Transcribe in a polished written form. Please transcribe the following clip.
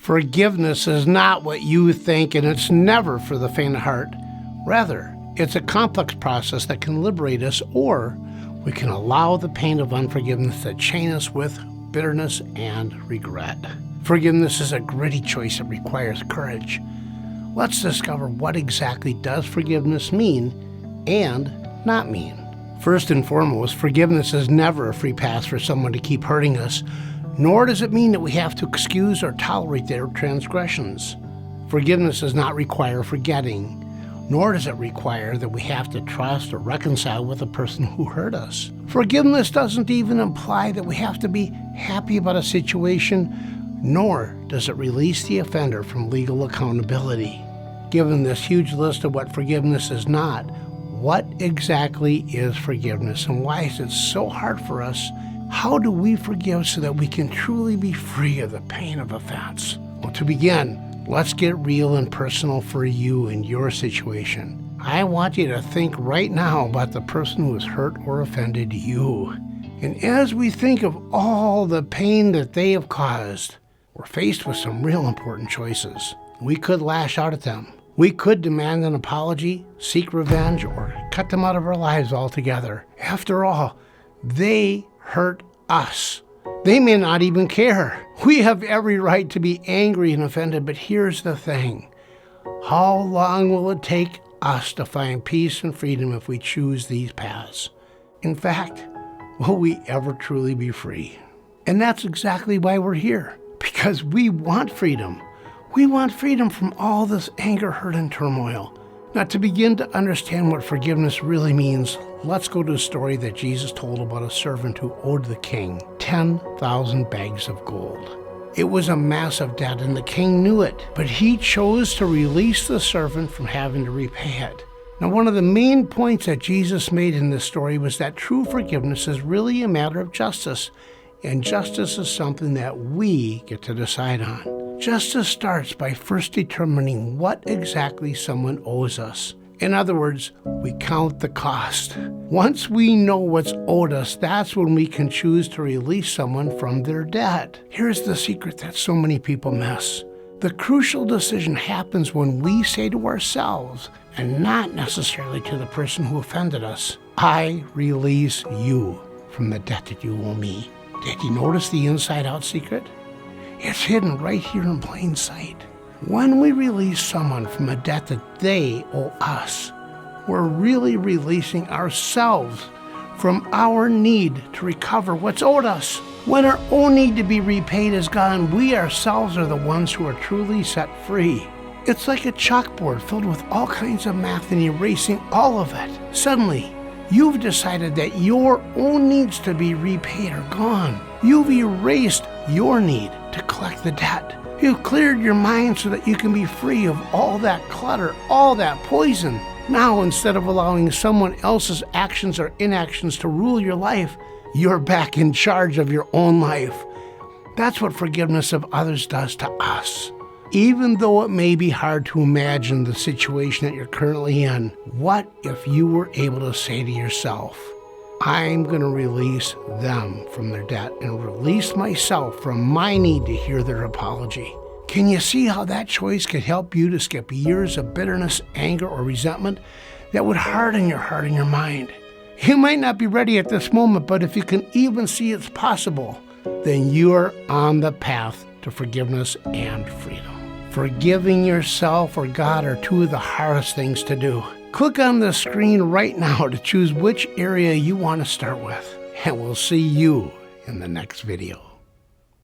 Forgiveness is not what you think, and it's never for the faint of heart. Rather, it's a complex process that can liberate us, or we can allow the pain of unforgiveness to chain us with bitterness and regret. Forgiveness is a gritty choice that requires courage. Let's discover what exactly does forgiveness mean and not mean. First and foremost, forgiveness is never a free pass for someone to keep hurting us, nor does it mean that we have to excuse or tolerate their transgressions. Forgiveness does not require forgetting, nor does it require that we have to trust or reconcile with the person who hurt us. Forgiveness doesn't even imply that we have to be happy about a situation, nor does it release the offender from legal accountability. Given this huge list of what forgiveness is not, what exactly is forgiveness, and why is it so hard for us? How do we forgive so that we can truly be free of the pain of offense? Well, to begin, let's get real and personal for you and your situation. I want you to think right now about the person who has hurt or offended you. And as we think of all the pain that they have caused, we're faced with some real important choices. We could lash out at them. We could demand an apology, seek revenge, or cut them out of our lives altogether. After all, they hurt us. They may not even care. We have every right to be angry and offended, but here's the thing. How long will it take us to find peace and freedom if we choose these paths? In fact, will we ever truly be free? And that's exactly why we're here, because we want freedom. We want freedom from all this anger, hurt, and turmoil. Now, to begin to understand what forgiveness really means, let's go to a story that Jesus told about a servant who owed the king 10,000 bags of gold. It was a massive debt, and the king knew it, but he chose to release the servant from having to repay it. Now, one of the main points that Jesus made in this story was that true forgiveness is really a matter of justice, and justice is something that we get to decide on. Justice starts by first determining what exactly someone owes us. In other words, we count the cost. Once we know what's owed us, that's when we can choose to release someone from their debt. Here's the secret that so many people miss. The crucial decision happens when we say to ourselves, and not necessarily to the person who offended us, I release you from the debt that you owe me. Did you notice the inside-out secret? It's hidden right here in plain sight. When we release someone from a debt that they owe us, we're really releasing ourselves from our need to recover what's owed us. When our own need to be repaid is gone, we ourselves are the ones who are truly set free. It's like a chalkboard filled with all kinds of math and erasing all of it. Suddenly, you've decided that your own needs to be repaid are gone. You've erased your need to collect the debt. You've cleared your mind so that you can be free of all that clutter, all that poison. Now, instead of allowing someone else's actions or inactions to rule your life, you're back in charge of your own life. That's what forgiveness of others does to us. Even though it may be hard to imagine the situation that you're currently in, what if you were able to say to yourself, I'm going to release them from their debt and release myself from my need to hear their apology. Can you see how that choice could help you to skip years of bitterness, anger, or resentment that would harden your heart and your mind? You might not be ready at this moment, but if you can even see it's possible, then you're on the path to forgiveness and freedom. Forgiving yourself or God are two of the hardest things to do. Click on the screen right now to choose which area you want to start with, and we'll see you in the next video.